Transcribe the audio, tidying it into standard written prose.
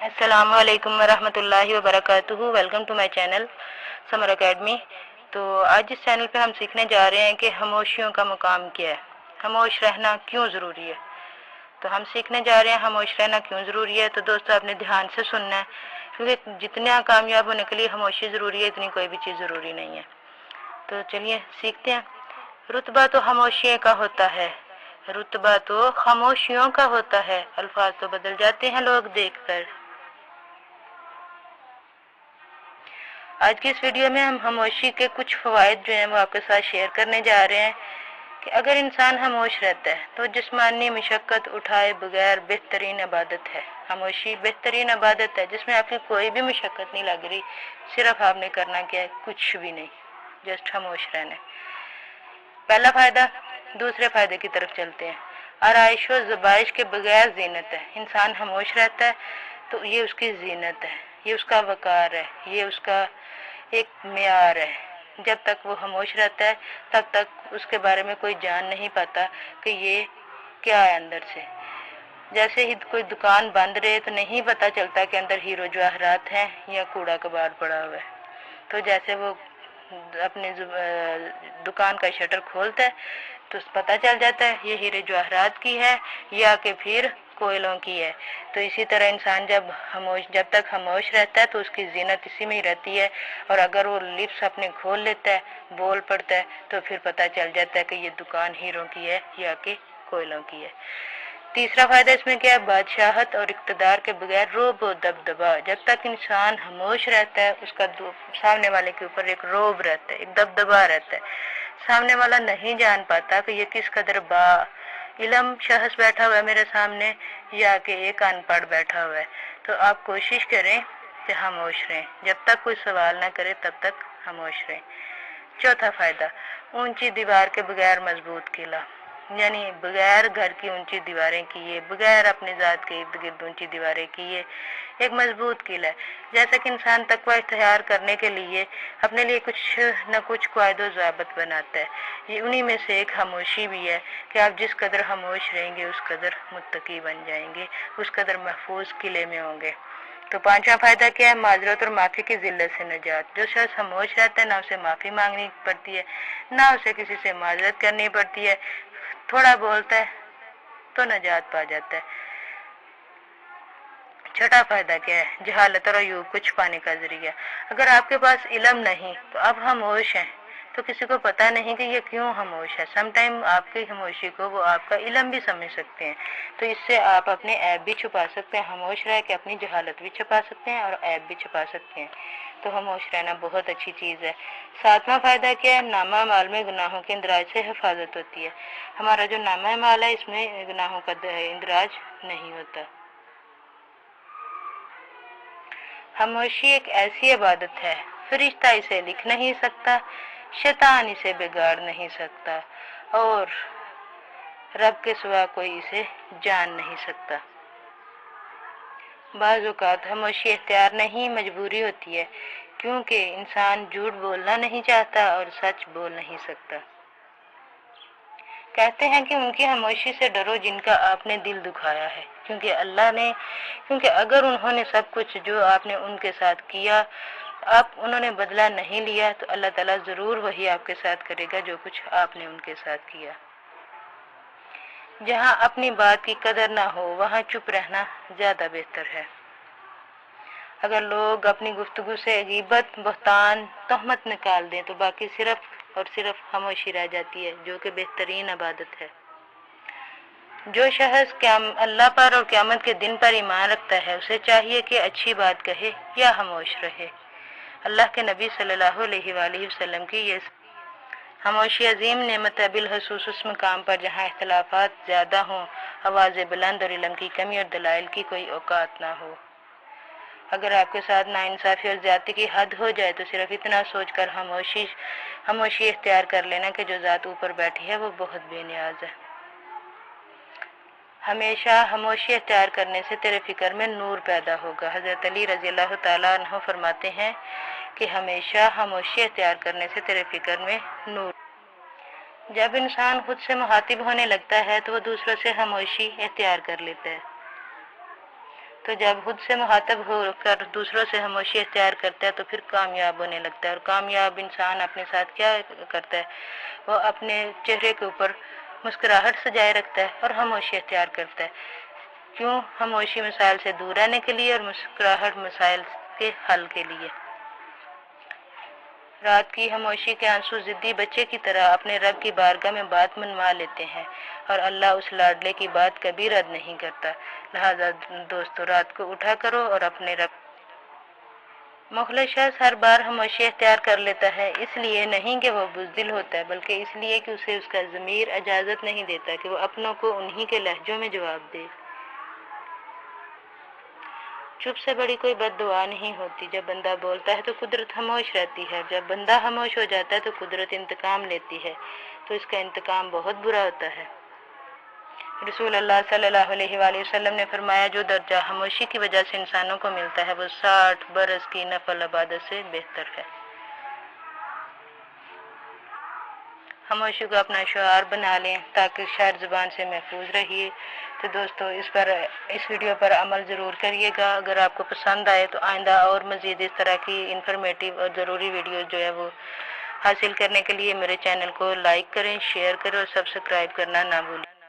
السلام علیکم ورحمۃ اللہ وبرکاتہ۔ Welcome to my channel Samar academy. تو آج اس چینل پہ ہم سیکھنے جا رہے ہیں کہ خاموشیوں کا مقام کیا ہے، خاموش رہنا کیوں ضروری ہے۔ تو ہم سیکھنے جا رہے ہیں خاموش رہنا کیوں ضروری ہے۔ تو دوستو آپ نے دھیان سے سننا ہے، کیونکہ جتنا کامیاب ہونے کے لیے خاموشی ضروری ہے اتنی کوئی بھی چیز ضروری نہیں ہے۔ تو چلیے سیکھتے ہیں۔ رتبہ تو خاموشی کا ہوتا ہے، رتبہ تو خاموشیوں کا ہوتا ہے، الفاظ تو بدل جاتے ہیں لوگ دیکھ کر۔ آج کی اس ویڈیو میں ہم خاموشی کے کچھ فوائد جو ہیں وہ آپ کے ساتھ شیئر کرنے جا رہے ہیں کہ اگر انسان خاموش رہتا ہے تو جسمانی مشقت اٹھائے بغیر بہترین عبادت ہے۔ خاموشی بہترین عبادت ہے جس میں آپ کی کوئی بھی مشقت نہیں لگ رہی، صرف آپ نے کرنا کیا ہے، کچھ بھی نہیں، جسٹ خاموش رہنا ہے۔ پہلا فائدہ، دوسرے فائدے کی طرف چلتے ہیں۔ آرائش و زبائش کے بغیر زینت ہے۔ انسان خاموش رہتا ہے تو یہ اس کی زینت ہے، یہ اس کا وقار ہے، یہ اس کا ایک معیار ہے۔ جب تک وہ خاموش رہتا ہے تب تک اس کے بارے میں کوئی جان نہیں پاتا کہ یہ کیا ہے اندر سے۔ جیسے ہی کوئی دکان بند رہے تو نہیں پتا چلتا کہ اندر ہیرو جواہرات ہیں یا کوڑا کباڑ پڑا ہوا ہے۔ تو جیسے وہ اپنی دکان کا شٹر کھولتا ہے تو پتہ چل جاتا ہے یہ ہیرے جواہرات کی ہے یا کہ پھر کوئلوں کی ہے۔ تو اسی طرح انسان جب تک خاموش رہتا ہے تو اس کی زینت اسی میں ہی رہتی ہے، اور اگر وہ لپس اپنے کھول لیتا ہے، بول پڑتا ہے، تو پھر پتہ چل جاتا ہے کہ یہ دکان ہیروں کی ہے یا کہ کوئلوں کی ہے۔ تیسرا فائدہ اس میں کیا ہے، بادشاہت اور اقتدار کے بغیر روب و دبدبا۔ جب تک انسان خاموش رہتا ہے اس کا سامنے والے کے اوپر ایک روب رہتا ہے، ایک دبدبا رہتا ہے۔ سامنے والا نہیں جان پاتا کہ یہ کس قدر با علم شخص بیٹھا ہوا ہے میرے سامنے یا کہ ایک ان پڑھ بیٹھا ہوا ہے۔ تو آپ کوشش کریں کہ خاموش رہیں، جب تک کوئی سوال نہ کرے تب تک خاموش رہیں۔ چوتھا فائدہ، اونچی دیوار کے بغیر مضبوط قلعہ، یعنی بغیر گھر کی اونچی دیواریں کیے، بغیر اپنی ذات کے ارد گرد اونچی دیواریں کیے ایک مضبوط قلعہ ہے۔ جیسا کہ انسان تقوی اختیار کرنے کے لیے اپنے لیے کچھ نہ کچھ قواعد و ضوابط بناتا ہے، یہ انہی میں سے ایک خاموشی بھی ہے کہ آپ جس قدر خاموش رہیں گے اس قدر متقی بن جائیں گے، اس قدر محفوظ قلعے میں ہوں گے۔ تو پانچواں فائدہ کیا ہے، معذرت اور معافی کی ذلت سے نجات۔ جو شخص خاموش رہتا ہے نہ اسے معافی مانگنی پڑتی ہے، نہ اسے کسی سے معذرت کرنی پڑتی ہے، تھوڑا بولتا ہے تو نجات پا جاتا ہے۔ چھٹا فائدہ کیا ہے، جہالت اور عیوب کو چھپانے کا ذریعہ۔ اگر آپ کے پاس علم نہیں تو آپ خاموش ہیں تو کسی کو پتا نہیں کہ یہ کیوں خاموش ہے۔ سم ٹائم آپ کی خاموشی کو وہ آپ کا علم بھی سمجھ سکتے ہیں، تو اس سے آپ اپنے عیب بھی چھپا سکتے ہیں، خاموش رہ کے اپنی جہالت بھی چھپا سکتے ہیں اور عیب بھی چھپا سکتے ہیں۔ تو خاموش رہنا بہت اچھی چیز ہے۔ ساتواں فائدہ کیا ہے، نامہ اعمال میں گناہوں کے اندراج سے حفاظت ہوتی ہے۔ ہمارا جو نامہ اعمال ہے اس میں گناہوں کا اندراج نہیں ہوتا۔ خاموشی ایک ایسی عبادت ہے، فرشتہ اسے لکھ نہیں سکتا، شیطان اسے بگاڑ نہیں سکتا، اور رب کے سوا کوئی اسے جان نہیں سکتا۔ بعض اوقات خاموشی اختیار نہیں مجبوری ہوتی ہے، کیونکہ انسان جھوٹ بولنا نہیں چاہتا اور سچ بول نہیں سکتا۔ کہتے ہیں کہ ان کی خاموشی سے ڈرو جن کا آپ نے دل دکھایا ہے، کیونکہ اگر انہوں نے سب کچھ جو آپ نے ان کے ساتھ کیا انہوں نے بدلہ نہیں لیا تو اللہ تعالیٰ ضرور وہی آپ کے ساتھ کرے گا جو کچھ آپ نے ان کے ساتھ کیا۔ جہاں اپنی بات کی قدر نہ ہو وہاں چپ رہنا زیادہ بہتر ہے۔ اگر لوگ اپنی گفتگو سے غیبت، بہتان، تہمت نکال دیں تو باقی صرف اور صرف خاموشی رہ جاتی ہے، جو کہ بہترین عبادت ہے۔ جو شخص اللہ پر اور قیامت کے دن پر ایمان رکھتا ہے اسے چاہیے کہ اچھی بات کہے یا خاموش رہے۔ اللہ کے نبی صلی اللہ علیہ وآلہ وسلم کی یہ خاموشی عظیم نعمت ہے، بالخصوص اس مقام پر جہاں اختلافات زیادہ ہوں، آوازیں بلند اور علم کی کمی اور دلائل کی کوئی اوقات نہ ہو۔ اگر آپ کے ساتھ ناانصافی اور زیادتی کی حد ہو جائے تو صرف اتنا سوچ کر خاموشی اختیار کر لینا کہ جو ذات اوپر بیٹھی ہے وہ بہت بے نیاز ہے۔ ہمیشہ خاموشی اختیار کرنے سے تیرے فکر میں نور پیدا ہوگا۔ حضرت علی رضی اللہ تعالیٰ عنہ فرماتے ہیں کہ ہمیشہ خاموشی اختیار کرنے سے تیرے فکر میں نور۔ جب انسان خود سے مخاطب ہونے لگتا ہے تو وہ دوسروں سے خاموشی اختیار کر لیتا ہے۔ تو جب خود سے مخاطب ہو کر دوسروں سے خاموشی اختیار کرتا ہے تو پھر کامیاب ہونے لگتا ہے، اور کامیاب انسان اپنے ساتھ کیا کرتا ہے، وہ اپنے چہرے کے اوپر مسکراہٹ سجائے رکھتا ہے اور خاموشی اختیار کرتا ہے۔ کیوں؟ خاموشی مسائل سے دور رہنے کے لیے اور مسکراہٹ مسائل کے حل کے لیے۔ رات کی خاموشی کے آنسو ضدی بچے کی طرح اپنے رب کی بارگاہ میں بات منوا لیتے ہیں، اور اللہ اس لاڈلے کی بات کبھی رد نہیں کرتا۔ لہذا دوستو، رات کو اٹھا کرو اور اپنے رب۔ مخلص شخص ہر بار خاموشی اختیار کر لیتا ہے، اس لیے نہیں کہ وہ بزدل ہوتا ہے، بلکہ اس لیے کہ اسے اس کا ضمیر اجازت نہیں دیتا کہ وہ اپنوں کو انہی کے لہجوں میں جواب دے۔ چپ سے بڑی کوئی بد دعا نہیں ہوتی۔ جب بندہ بولتا ہے تو قدرت خاموش رہتی ہے، جب بندہ خاموش ہو جاتا ہے تو قدرت انتقام لیتی ہے، تو اس کا انتقام بہت برا ہوتا ہے۔ رسول اللہ صلی اللہ علیہ وآلہ وسلم نے فرمایا، جو درجہ خاموشی کی وجہ سے انسانوں کو ملتا ہے وہ 60 برس کی نفل عبادت سے بہتر ہے۔ خاموشی کو اپنا شعار بنا لیں تاکہ شعر زبان سے محفوظ رہیے۔ تو دوستو، اس ویڈیو پر عمل ضرور کریے گا۔ اگر آپ کو پسند آئے تو آئندہ اور مزید اس طرح کی انفارمیٹیو اور ضروری ویڈیوز جو ہے وہ حاصل کرنے کے لیے میرے چینل کو لائک کریں، شیئر کریں اور سبسکرائب کرنا نہ بھولیں۔